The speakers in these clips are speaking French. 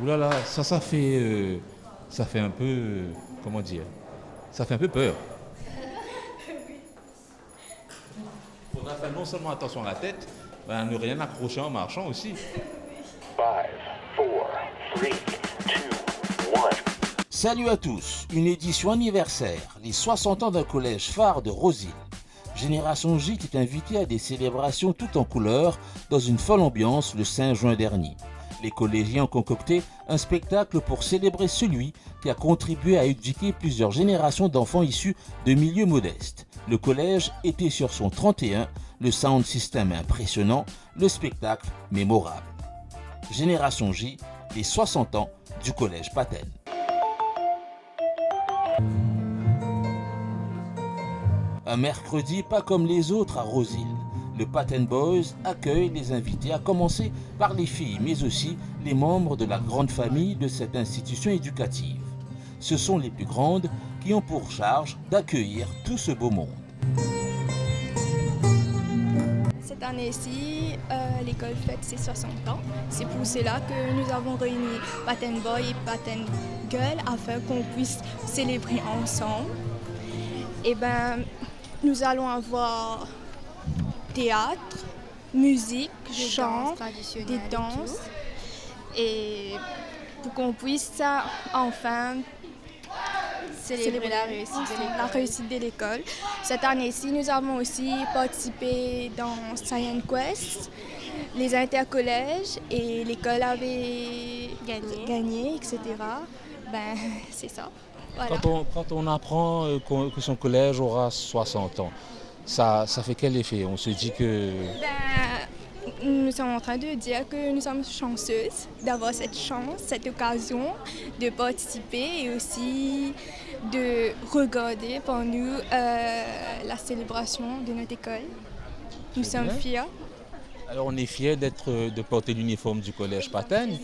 Ouh là là, ça fait un peu, comment dire, ça fait un peu peur. Il faudra faire non seulement attention à la tête, mais ne rien accrocher en marchant aussi. 5, 4, 3, 2, 1. Salut à tous, une édition anniversaire, les 60 ans d'un collège phare de Rosil. Génération J est invitée à des célébrations tout en couleurs dans une folle ambiance le 5 juin dernier. Les collégiens ont concocté un spectacle pour célébrer celui qui a contribué à éduquer plusieurs générations d'enfants issus de milieux modestes. Le collège était sur son 31, le sound system impressionnant, le spectacle mémorable. Génération J, les 60 ans du collège Paten. Un mercredi pas comme les autres à Rosil. Le Paten Boys accueille les invités, à commencer par les filles, mais aussi les membres de la grande famille de cette institution éducative. Ce sont les plus grandes qui ont pour charge d'accueillir tout ce beau monde. Cette année-ci, l'école fête ses 60 ans. C'est pour cela que nous avons réuni Paten Boy et Paten Girl afin qu'on puisse célébrer ensemble. Et nous allons avoir théâtre, musique, chant, des danses. Et pour qu'on puisse enfin célébrer la réussite de l'école. Cette année-ci, nous avons aussi participé dans Science Quest, les intercollèges, et l'école avait gagné, etc. C'est ça. Voilà. Quand on apprend que son collège aura 60 ans, ça fait quel effet? On se dit que... Nous sommes en train de dire que nous sommes chanceuses d'avoir cette chance, cette occasion de participer et aussi de regarder pour nous la célébration de notre école. Nous sommes fiers. Alors on est fiers de porter l'uniforme du collège Paten.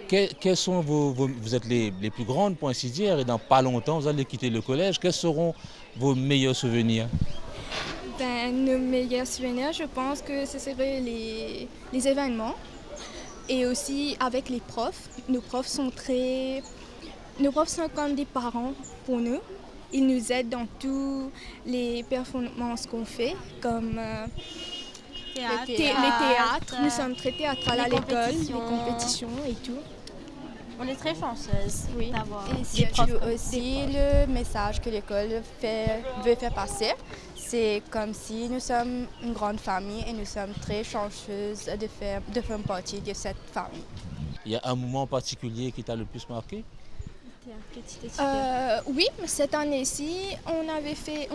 Quels sont vous êtes les plus grandes pour ainsi dire, et dans pas longtemps vous allez quitter le collège. Quels seront vos meilleurs souvenirs? Nos meilleurs souvenirs, je pense que ce seraient les événements et aussi avec les profs. Nos profs sont comme des parents pour nous. Ils nous aident dans toutes les performances qu'on fait, comme les théâtres. Nous sommes très théâtrales à l'école, les compétitions et tout. On est très chanceuses d'avoir des profs. Aussi, le message que l'école veut faire passer, c'est comme si nous sommes une grande famille et nous sommes très chanceuses de faire partie de cette famille. Il y a un moment particulier qui t'a le plus marqué? Oui, cette année-ci, on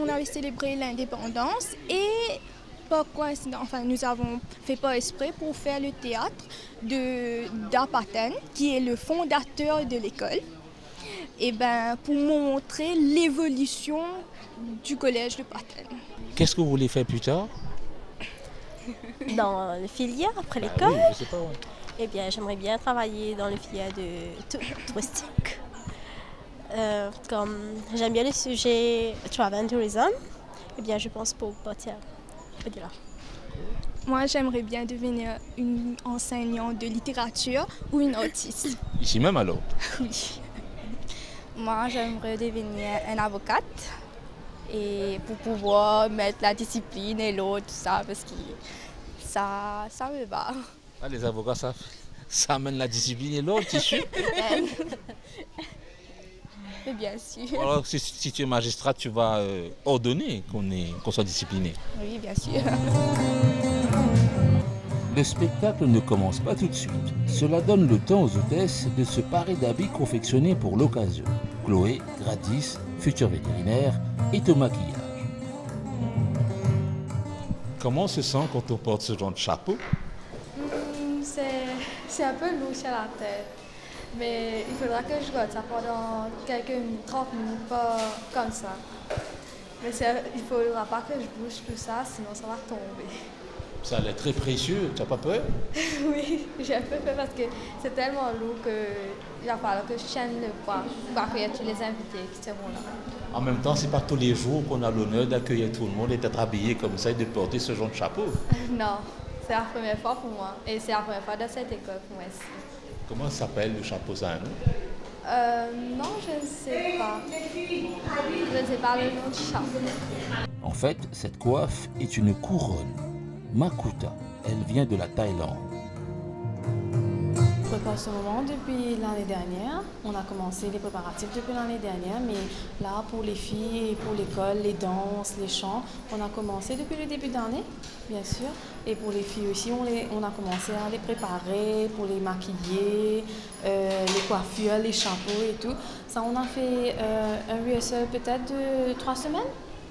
avait célébré l'indépendance et par coïncidence, nous avons fait pas exprès pour faire le théâtre d'Apaten, qui est le fondateur de l'école. Et pour montrer l'évolution du collège de Paten. Qu'est-ce que vous voulez faire plus tard? Dans le filière après l'école? Oui, je sais pas. Ouais. Eh bien, j'aimerais bien travailler dans le filière de touristique. Comme j'aime bien le sujet travel and tourism, eh bien, je pense pour partir de là. Moi, j'aimerais bien devenir une enseignante de littérature ou une artiste. Ici même alors? Oui. Moi, j'aimerais devenir une avocate et pour pouvoir mettre la discipline et l'autre, tout ça, parce que ça me va. Ah, les avocats, ça amène la discipline et l'autre, tu suis? Mais bien sûr. Alors, si tu es magistrat, tu vas ordonner qu'on soit discipliné. Oui, bien sûr. Le spectacle ne commence pas tout de suite. Cela donne le temps aux hôtesses de se parer d'habits confectionnés pour l'occasion. Chloé, Gradis, futur vétérinaire, est au maquillage. Comment on se sent quand on porte ce genre de chapeau? C'est un peu lourd sur la tête. Mais il faudra que je garde ça pendant quelques minutes, 30 minutes, pas comme ça. Mais il ne faudra pas que je bouge tout ça, sinon ça va tomber. Ça a l'air très précieux, tu n'as pas peur? Oui, j'ai un peu peur parce que c'est tellement lourd qu'il va falloir que je tienne le poids pour accueillir tous les invités qui seront là. En même temps, c'est pas tous les jours qu'on a l'honneur d'accueillir tout le monde et d'être habillé comme ça et de porter ce genre de chapeau. Non, c'est la première fois pour moi et c'est la première fois dans cette école pour moi aussi. Comment ça s'appelle le chapeau, ça a un nom? Non, je ne sais pas. Je ne sais pas le nom du chapeau. En fait, cette coiffe est une couronne, Makuta. Elle vient de la Thaïlande. Je prépare ce moment depuis l'année dernière. On a commencé les préparatifs depuis l'année dernière, mais là, pour les filles, pour l'école, les danses, les chants, on a commencé depuis le début d'année, bien sûr. Et pour les filles aussi, on a commencé à les préparer, pour les maquiller, les coiffures, les chapeaux et tout. Ça, on a fait un rehearsal peut-être de 3 semaines,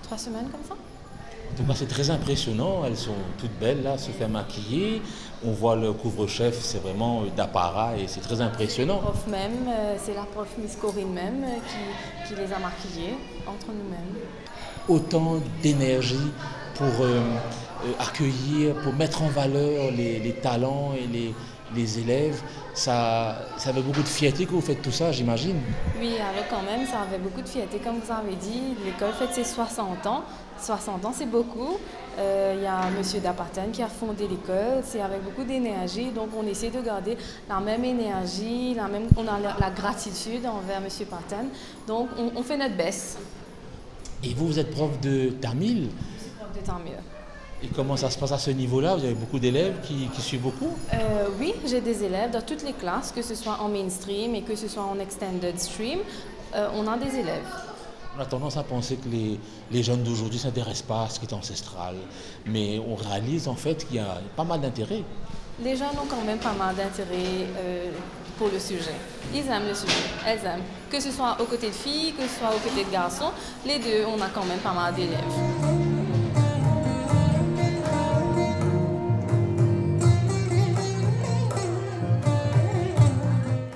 3 semaines comme ça. En tout cas, c'est très impressionnant. Elles sont toutes belles là, se faire maquiller. On voit le couvre-chef, c'est vraiment d'apparat et c'est très impressionnant. Prof même, c'est la prof Miss Corinne même qui les a maquillées entre nous-mêmes. Autant d'énergie pour accueillir, pour mettre en valeur les talents et les élèves. Ça avait beaucoup de fierté que vous faites tout ça, j'imagine. Oui, alors quand même, ça avait beaucoup de fierté, comme vous avez dit. L'école fête ses 60 ans. 60 ans, c'est beaucoup. Il y a M. Dapaten qui a fondé l'école. C'est avec beaucoup d'énergie. Donc, on essaie de garder la même énergie, on a la gratitude envers M. Paten. Donc, on fait notre best. Et vous êtes prof de Tamil? Je suis prof de Tamil. Et comment ça se passe à ce niveau-là? Vous avez beaucoup d'élèves qui suivent beaucoup? Oui, j'ai des élèves dans toutes les classes, que ce soit en mainstream et que ce soit en extended stream. On a des élèves. On a tendance à penser que les jeunes d'aujourd'hui ne s'intéressent pas à ce qui est ancestral. Mais on réalise en fait qu'il y a pas mal d'intérêt. Les jeunes ont quand même pas mal d'intérêt pour le sujet. Ils aiment le sujet, elles aiment. Que ce soit aux côtés de filles, que ce soit aux côtés de garçons, les deux, on a quand même pas mal d'élèves.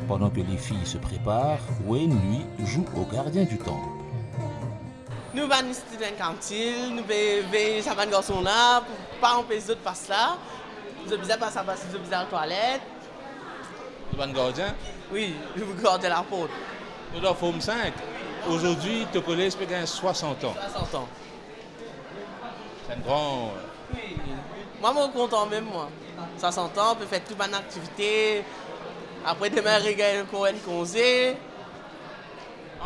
Pendant que les filles se préparent, Wayne, lui, joue au gardien du temple. Nous avons des students cantines, nous avons des garçons là, pour pas empêcher les autres de passer là. Nous avons passer à passer, nous avons à la toilette. Vous êtes gardien? Oui, je vous garde la porte. Nous dans Forme 5. Aujourd'hui, le collège peut gagner 60 ans. 60 ans. C'est un grand... Oui. Moi, je suis content même, moi. 60 ans, on peut faire toute bonne activité. Après, demain, on gagne un congé.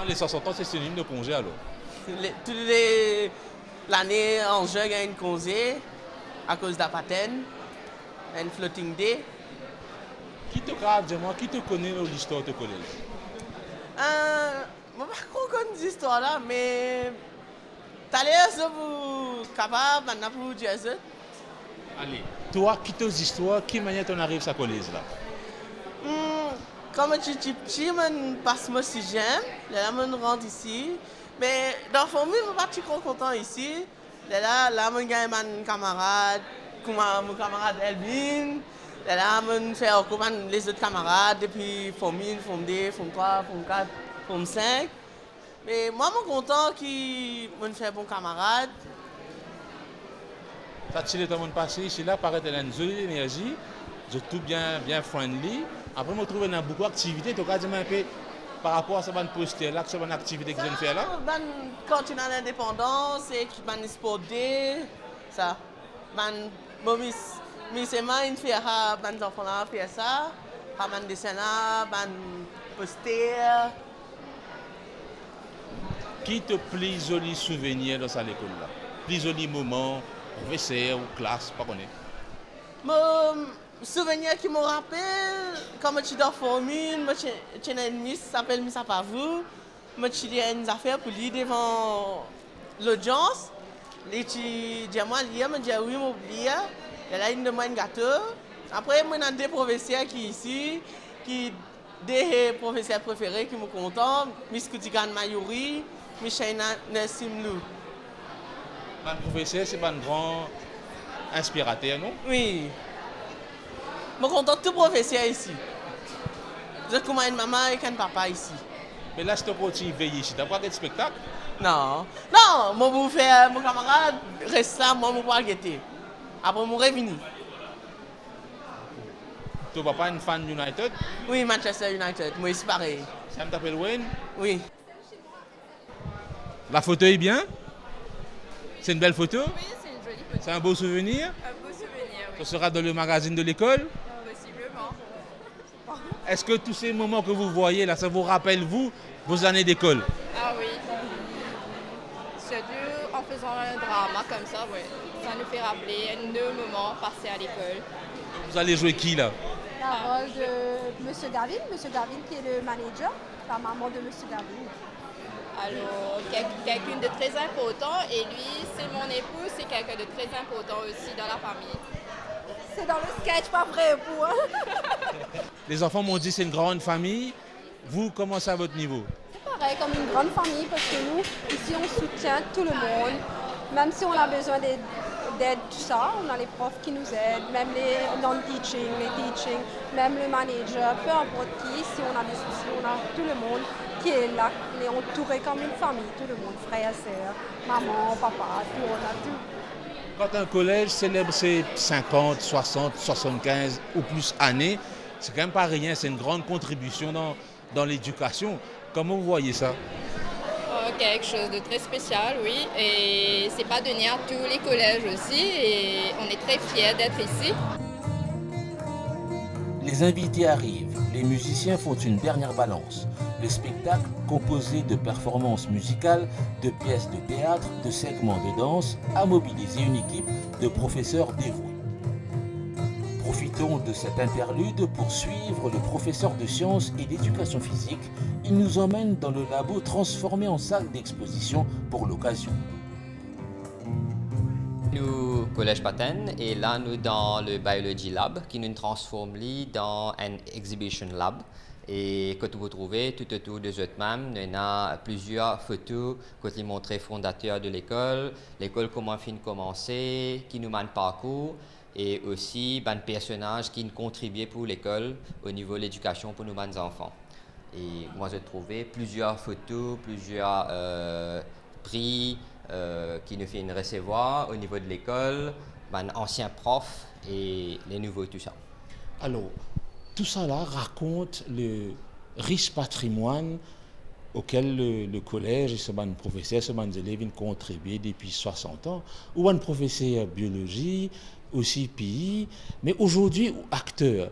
Les 60 ans, c'est synonyme de congé alors? L'année en juin, il y a une congé à cause de la patène, un floating day. Qui te grave, dis-moi, qui te connaît dans l'histoire du collège? Je ne sais pas cette histoire-là, mais tu as vous capable maintenant pour dire ça. Allez, toi, qui tes histoires, qui manière tu arrives à ce collège là? Comme je suis petit, je passe mon sixième, je rentre ici. Mais dans la famille, je ne suis pas trop content ici. Là, je gagne mon camarade, comme mon camarade Elvin. Là, je fais encore les autres camarades depuis Forme 1, Forme 2, Forme 3, Forme 4, Forme 5. Mais moi, je suis content que je fais bon camarade. Ça te le monde passé ici, là, paraît qu'il y a une jolie énergie, je tout bien friendly. Après, je trouve qu'il y a beaucoup d'activités. Tu as dit un peu par rapport à ce poster là, cette activité que je viens de faire là? Quand tu as l'indépendance, et tu as sport day, ça. Mais c'est moi qui fais les enfants là faire ça, les dessins là, les posters. Qui te plus joli souvenir dans cette école là? Plus joli moment, professeur ou classe, pas connaître. Mon souvenir qui me rappelle, quand je suis dans la Forme 1, j'ai une miss qui s'appelle Miss Apavou. J'ai une affaire pour lui devant l'audience. Et tu dis moi, je dis oui, je oublié. Elle a une demande gâteau. Après, il y a deux professeurs qui sont ici, qui des professeurs préférés qui me content. Miss Koutikan Mayuri, Miss Shaina Nessimlou. Un professeur, c'est un grand inspirateur, non? Oui. Je suis content de tout professeur ici. Je suis une maman et un papa ici. Mais là, si tu continues à veiller ici, tu n'as pas de spectacle? Non. Non, moi, je vais faire mon camarade reste là, moi, je vais guetter. Après, je vais revenir. Tu n'es pas une fan United? Oui, Manchester United. Moi, c'est pareil. Ça t'appelle Wayne? Oui. La photo est bien? C'est une belle photo? Oui, c'est une jolie photo. C'est un beau souvenir? Un beau souvenir, oui. Ça sera dans le magazine de l'école? Possiblement. Est-ce que tous ces moments que vous voyez là, ça vous rappelle, vous, vos années d'école? Ah oui. Surtout en faisant un drama comme ça, oui. Ça nous fait rappeler nos moments passés à l'école. Vous allez jouer qui là? La rôle de M. Gavin qui est le manager, la maman de M. Gavin. Alors, quelqu'un de très important, et lui, c'est mon époux, c'est quelqu'un de très important aussi dans la famille. C'est dans le sketch, pas vrai époux. Hein? Les enfants m'ont dit c'est une grande famille. Vous, comment c'est à votre niveau? C'est pareil, comme une grande famille, parce que nous, ici, on soutient tout le monde. Même si on a besoin d'aide, tout ça, on a les profs qui nous aident, même les non-teaching, les teaching, même le manager, peu importe qui, si on a des soucis, on a tout le monde qui est là, on est entouré comme une famille, tout le monde, frères, sœurs, maman, papa, tout, on a tout. Quand un collège célèbre ses 50, 60, 75 ou plus années, c'est quand même pas rien, c'est une grande contribution dans l'éducation. Comment vous voyez ça? Quelque chose de très spécial, oui, et c'est pas donné à tous les collèges aussi, et on est très fiers d'être ici. Les invités arrivent, les musiciens font une dernière balance. Le spectacle, composé de performances musicales, de pièces de théâtre, de segments de danse, a mobilisé une équipe de professeurs dévoués. Profitons de cet interlude pour suivre le professeur de sciences et d'éducation physique. Il nous emmène dans le labo transformé en salle d'exposition pour l'occasion. Nous, Collège Paten, et là nous dans le Biology Lab qui nous transforme dans un Exhibition Lab. Et que vous trouvez tout autour de vous-même, il y a plusieurs photos que vous montrez fondateurs de l'école comment fin commencé, qui nous mène parcours, et aussi des personnages qui contribuent pour l'école au niveau de l'éducation pour nos enfants. Et moi j'ai trouvé plusieurs photos, plusieurs prix qui nous fait recevoir au niveau de l'école, anciens profs et les nouveaux, tout ça. Alors, tout ça là raconte le riche patrimoine auquel le collège et ce professeur, ce élèves ont contribué depuis 60 ans. Ou un professeur biologie, aussi PI, mais aujourd'hui acteur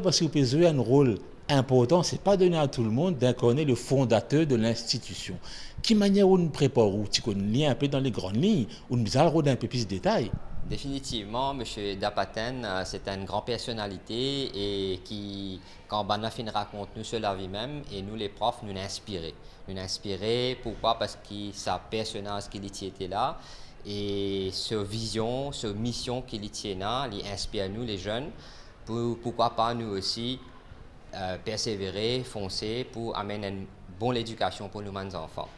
parce que vous pouvez jouer un rôle important, c'est pas donné à tout le monde d'incarner le fondateur de l'institution. Qui manière on prépare ou tu connais un peu dans les grandes lignes, ou nous allons un peu plus de détails. Définitivement, M. Dapaten, c'est une grande personnalité et qui, quand Banafin raconte nous sur la vie même, et nous les profs, nous inspirés. Nous inspirés, pourquoi? Parce que sa personnage qui était là, et sa vision, sa mission qu'il tient là, il inspire nous les jeunes, pourquoi pas nous aussi persévérer, foncer pour amener une bonne éducation pour nos enfants.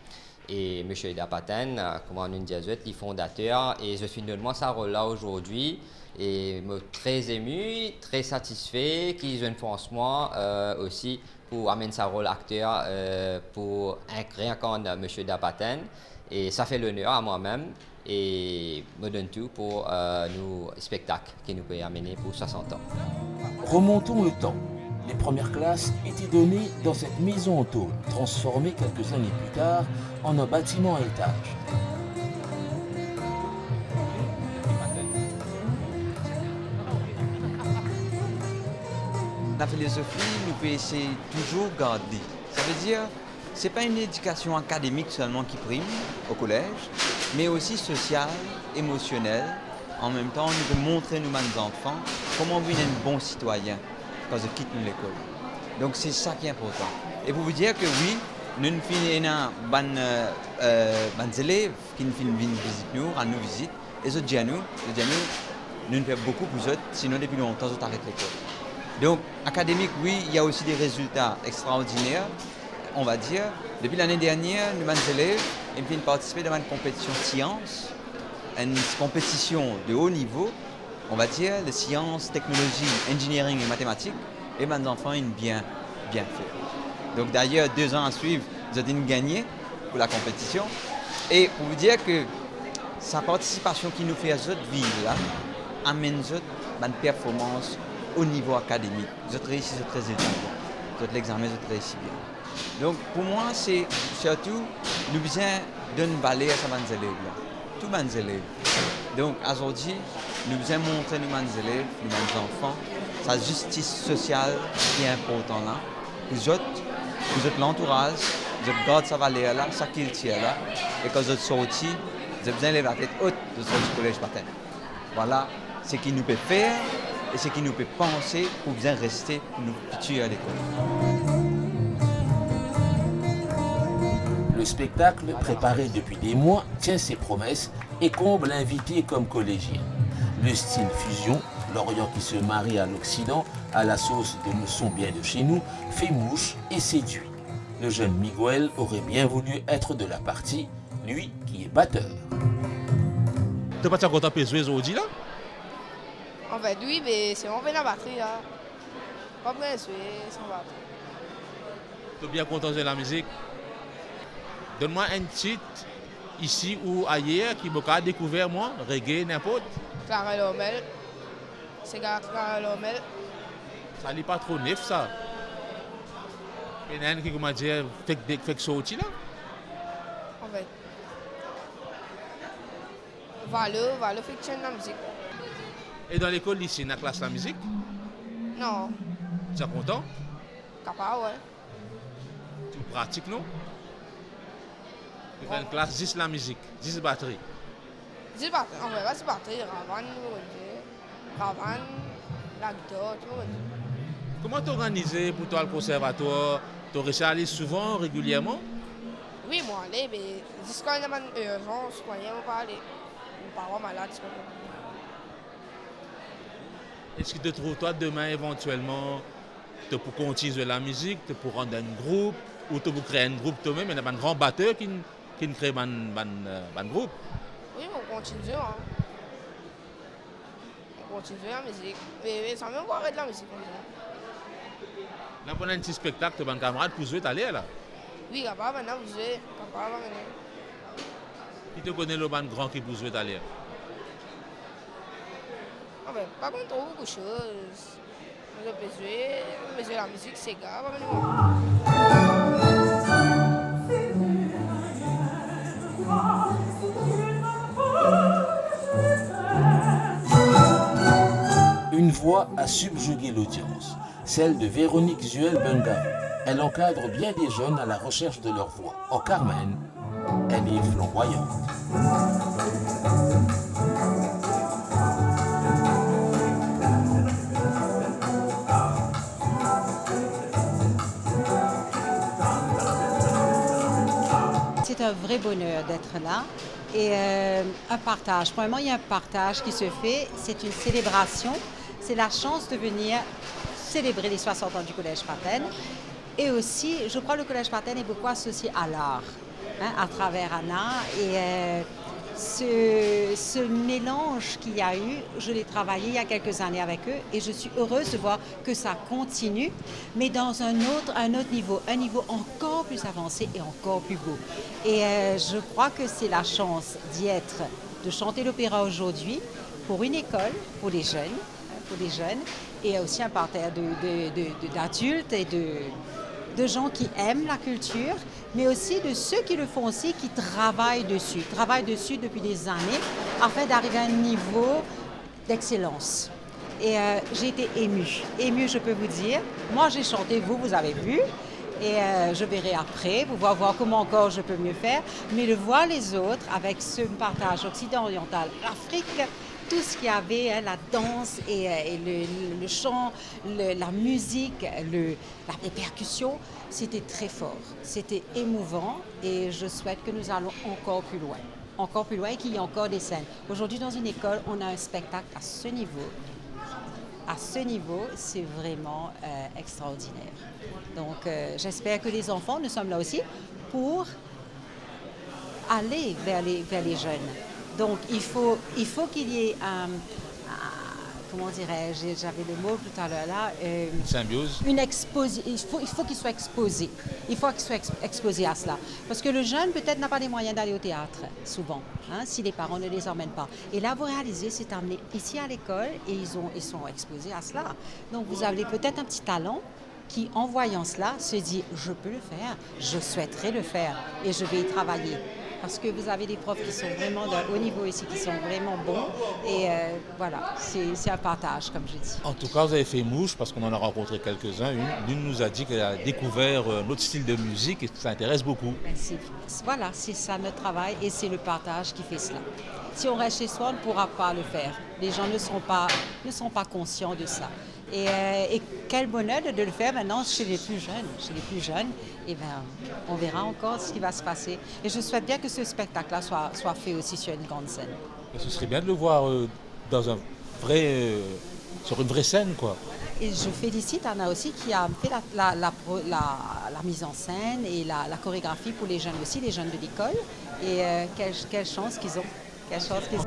Et M. Dapaten, comme on dit, le fondateur, et je suis finalement sa rôle là aujourd'hui, et me très ému, très satisfait qu'ils ont fait moi aussi pour amener sa rôle acteur pour réincarner M. Dapaten, et ça fait l'honneur à moi-même et me donne tout pour nos spectacles qui nous peut amener pour 60 ans. Remontons le temps. Les premières classes étaient données dans cette maison en tôle, transformée quelques années plus tard en un bâtiment à étages. La philosophie, nous peut essayer toujours garder. Ça veut dire, ce n'est pas une éducation académique seulement qui prime au collège, mais aussi sociale, émotionnelle. En même temps, nous devons montrer nos enfants comment devenir un bon citoyen quand ils quittent l'école. Donc c'est ça qui est important. Et pour vous dire que oui, nous avons des élèves qui nous visitent nous, à nos visites, et nous disent nous faisons beaucoup plus autres, sinon depuis longtemps, nous arrêtons l'école. Donc académique, oui, il y a aussi des résultats extraordinaires, on va dire. Depuis l'année dernière, nous avons des élèves qui ont participé dans une compétition sciences, une compétition de haut niveau, on va dire, les sciences, technologies, engineering et mathématiques, et mes enfants ont bien fait. Donc d'ailleurs, 2 ans à suivre, ils ont gagné pour la compétition. Et pour vous dire que sa participation qui nous fait à cette ville-là amène une performance au niveau académique. Ils ont réussi très étudiants. L'examen, ils ont réussi bien. Donc pour moi, c'est surtout, nous besoin d'une valeur à ces élèves-là. Tous mes élèves. Donc aujourd'hui, nous devons montrer nos élèves, nos enfants, sa justice sociale qui est importante là. Vous êtes l'entourage, vous êtes sa valeur là, sa culture là, et quand vous êtes sorti, vous avez besoin de la tête haute de ce collège Paten. Voilà ce qui nous peut faire et ce qui nous peut penser pour bien rester pour nos futurs à l'école. Le spectacle, préparé depuis des mois, tient ses promesses et comble l'invité comme collégien. Le style fusion, l'Orient qui se marie à l'Occident, à la sauce de nous sont bien de chez nous, fait mouche et séduit. Le jeune Miguel aurait bien voulu être de la partie, lui qui est batteur. Tu n'es pas content de jouer aujourd'hui là? En fait, oui, mais c'est on fait la batterie là. Pas bien jouer sans batterie. Tu es bien content de la musique? Donne-moi un titre ici ou ailleurs qui m'a découvert moi, reggae, n'importe. Clara Lomel. C'est Clara Lomel. Ça n'est pas trop neuf ça. Il y en a qui m'a dit fait sortir là. En fait. Valo fait la musique. Et dans l'école ici, dans la classe de la musique? Non. Tu es content? Capable, ouais. Tu pratiques, non? Tu fais une classe 10 la musique, 10 batteries. 10 batteries, en fait, pas 10 batteries, Ravan, la guitare, tout. Comment tu organisé pour toi le conservatoire? Tu réussi à aller souvent, régulièrement? Oui, moi, aller, mais jusqu'à une urgence, je ne pas aller. Mes parents malades, c'est pas Est-ce que tu trouves toi demain éventuellement pour continuer la musique, pour rendre un groupe, ou pour créer un groupe toi-même? Il y a un grand batteur qui crée un groupe. Oui, on continue. Hein. On continue la musique. Mais ça même arrêter la musique comme ça. Là, pendant un petit spectacle, tu as un camarade pour jouer, t'allais là? Oui, capable maintenant, vous jouez. Capable maintenant. Qui te connaît le band grand qui peut jouer, t'allais? En fait, pas contre beaucoup de choses. Je peux jouer la musique, c'est grave. Une voix a subjugué l'audience, celle de Véronique Zuel-Benga. Elle encadre bien des jeunes à la recherche de leur voix. En Carmen, elle est flamboyante. C'est un vrai bonheur d'être là et un partage. Premièrement, il y a un partage qui se fait, c'est une célébration, c'est la chance de venir célébrer les 60 ans du Collège Paten. Et aussi, je crois que le Collège Paten est beaucoup associé à l'art, hein, à travers Anna. Et ce mélange qu'il y a eu, je l'ai travaillé il y a quelques années avec eux et je suis heureuse de voir que ça continue, mais dans un autre niveau, un niveau encore plus avancé et encore plus beau. Et je crois que c'est la chance d'y être, de chanter l'opéra aujourd'hui pour une école, pour les jeunes, et aussi un parterre d'adultes et de gens qui aiment la culture, mais aussi de ceux qui le font aussi, qui travaillent dessus depuis des années, afin d'arriver à un niveau d'excellence. Et j'ai été émue, je peux vous dire. Moi, j'ai chanté, vous avez vu, et je verrai après, pour voir comment encore je peux mieux faire, mais de voir les autres avec ce partage occident-oriental, l'Afrique, tout ce qu'il y avait, hein, la danse et le chant, la musique, les percussions, c'était très fort, c'était émouvant et je souhaite que nous allons encore plus loin et qu'il y ait encore des scènes. Aujourd'hui, dans une école, on a un spectacle à ce niveau. À ce niveau, c'est vraiment extraordinaire. Donc, j'espère que les enfants, nous sommes là aussi pour aller vers les jeunes. Donc, il faut qu'il y ait comment dirais-je, j'avais le mot tout à l'heure là. Symbiose. Il faut qu'il soit exposé. Il faut qu'il soit exposé à cela. Parce que le jeune, peut-être, n'a pas les moyens d'aller au théâtre, souvent, hein, si les parents ne les emmènent pas. Et là, vous réalisez, c'est amené ici à l'école et ils sont exposés à cela. Donc, vous avez peut-être un petit talent qui, en voyant cela, se dit « je peux le faire, je souhaiterais le faire et je vais y travailler ». parce que vous avez des profs qui sont vraiment de haut niveau ici, qui sont vraiment bons. Et voilà, c'est un partage, comme je dis. En tout cas, vous avez fait mouche parce qu'on en a rencontré quelques-uns. L'une nous a dit qu'elle a découvert notre style de musique et que ça intéresse beaucoup. Voilà, c'est ça notre travail et c'est le partage qui fait cela. Si on reste chez soi, on ne pourra pas le faire. Les gens ne sont pas conscients de ça. Et quel bonheur de le faire maintenant chez les plus jeunes. Chez les plus jeunes, eh ben, on verra encore ce qui va se passer. Et je souhaite bien que ce spectacle-là soit fait aussi sur une grande scène. Et ce serait bien de le voir sur une vraie scène, quoi. Et je félicite Anna aussi qui a fait la mise en scène et la chorégraphie pour les jeunes aussi, les jeunes de l'école. Et quelle chance qu'ils ont. Quelle chance qu'ils ont.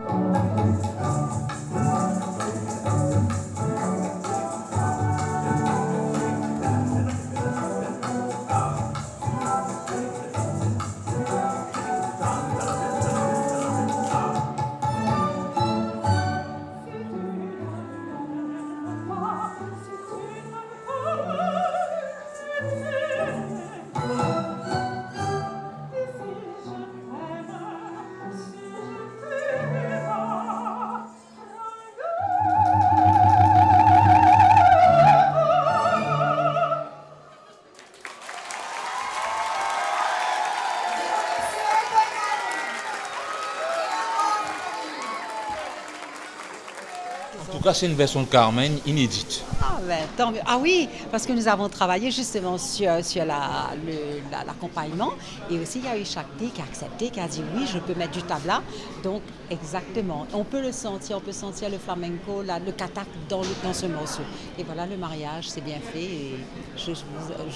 En tout cas, c'est une version de Carmen inédite. Ah, ben, tant mieux. Ah oui, parce que nous avons travaillé justement sur l'accompagnement. Et aussi, il y a eu Shakti qui a accepté, qui a dit oui, je peux mettre du tabla. Donc, exactement. On peut le sentir, on peut sentir le flamenco, le katak dans ce morceau. Et voilà, le mariage, c'est bien fait. Et je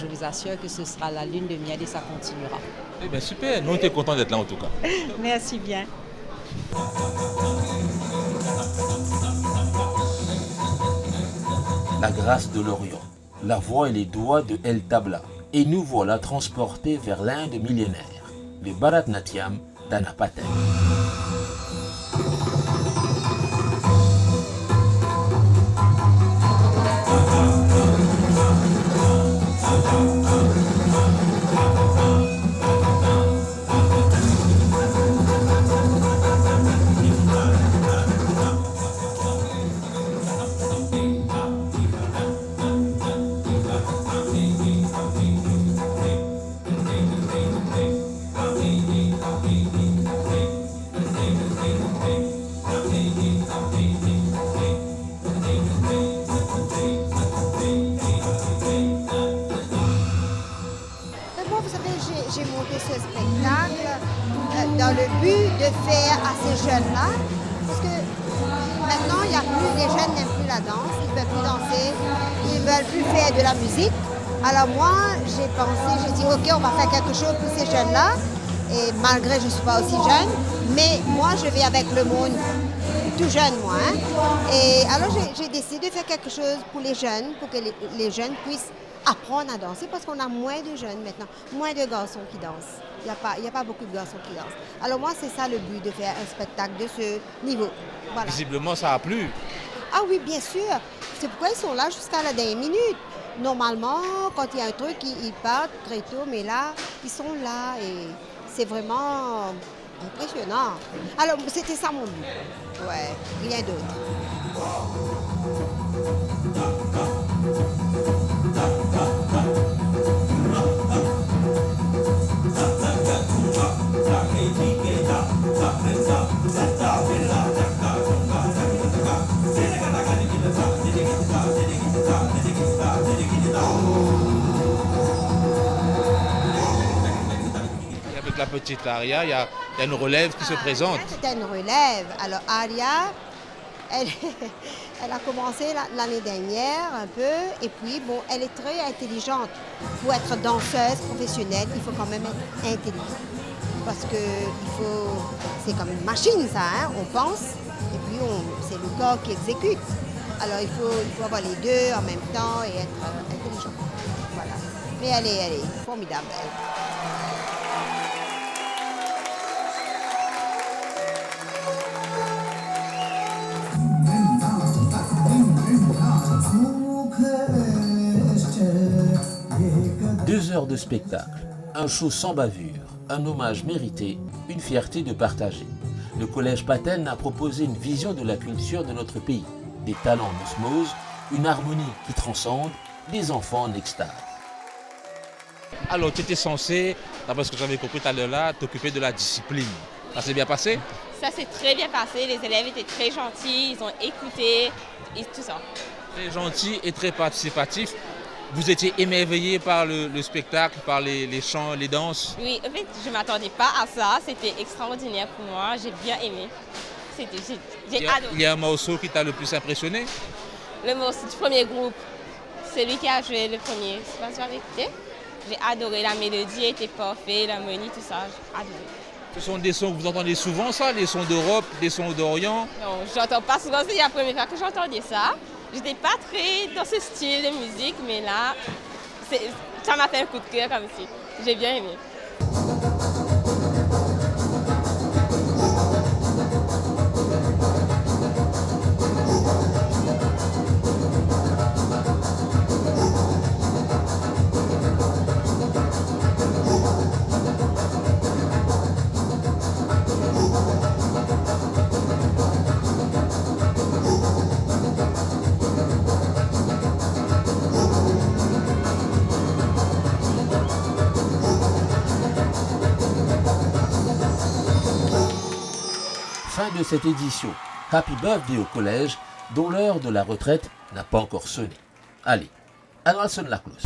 vous assure que ce sera la lune de miel et ça continuera. Eh bien, super. Nous, on était contents d'être là, en tout cas. Merci bien. La grâce de l'Orient, la voix et les doigts de El Tabla. Et nous voilà transportés vers l'Inde millénaire, le Bharatnatyam d'Anna Patel. J'ai monté ce spectacle dans le but de faire à ces jeunes-là, parce que maintenant, les jeunes n'aiment plus la danse, ils ne veulent plus danser, ils ne veulent plus faire de la musique. Alors moi, j'ai dit, ok, on va faire quelque chose pour ces jeunes-là, et malgré je ne suis pas aussi jeune, mais moi, je vais avec le monde tout jeune, moi. Hein. Et alors, j'ai décidé de faire quelque chose pour les jeunes, pour que les jeunes puissent apprendre à danser, parce qu'on a moins de jeunes maintenant, moins de garçons qui dansent. Il n'y a pas beaucoup de garçons qui dansent. Alors moi, c'est ça le but, de faire un spectacle de ce niveau. Voilà. Visiblement, ça a plu. Ah oui, bien sûr. C'est pourquoi ils sont là jusqu'à la dernière minute. Normalement, quand il y a un truc, ils partent très tôt, mais là, ils sont là et c'est vraiment impressionnant. Alors, c'était ça mon but. Ouais, rien d'autre. Avec la petite Aria, il y a une relève qui se présente. C'était une relève. Alors Aria, elle a commencé l'année dernière un peu, et puis bon, elle est très intelligente. Pour être danseuse professionnelle, il faut quand même être intelligent. Parce que c'est comme une machine ça, hein, on pense, et puis c'est le corps qui exécute. Alors il faut avoir les deux en même temps et être intelligent. Voilà. Mais elle est formidable, elle. Deux heures de spectacle, un show sans bavure, Un hommage mérité, une fierté de partager. Le Collège Patène a proposé une vision de la culture de notre pays. Des talents en osmose, une harmonie qui transcende, des enfants en extase. Alors, tu étais censé, d'après ce que j'avais compris tout à l'heure là, t'occuper de la discipline. Ça s'est bien passé? Ça s'est très bien passé, les élèves étaient très gentils, ils ont écouté et tout ça. Très gentil et très participatif. Vous étiez émerveillé par le spectacle, par les chants, les danses? Oui, en fait, je ne m'attendais pas à ça, c'était extraordinaire pour moi, j'ai bien aimé. J'ai adoré. Il y a un morceau qui t'a le plus impressionné? Le morceau du premier groupe, c'est lui qui a joué le premier, je sais pas si vous avez écouté. J'ai adoré, la mélodie était parfaite, l'harmonie, tout ça, j'ai adoré. Ce sont des sons que vous entendez souvent, ça? Des sons d'Europe, des sons d'Orient? Non, je n'entends pas souvent, c'est la première fois que j'entendais ça. J'étais pas très dans ce style de musique, mais là, ça m'a fait un coup de cœur comme si. J'ai bien aimé. Fin de cette édition. Happy Birthday au collège, dont l'heure de la retraite n'a pas encore sonné. Allez, allons sonner la cloche.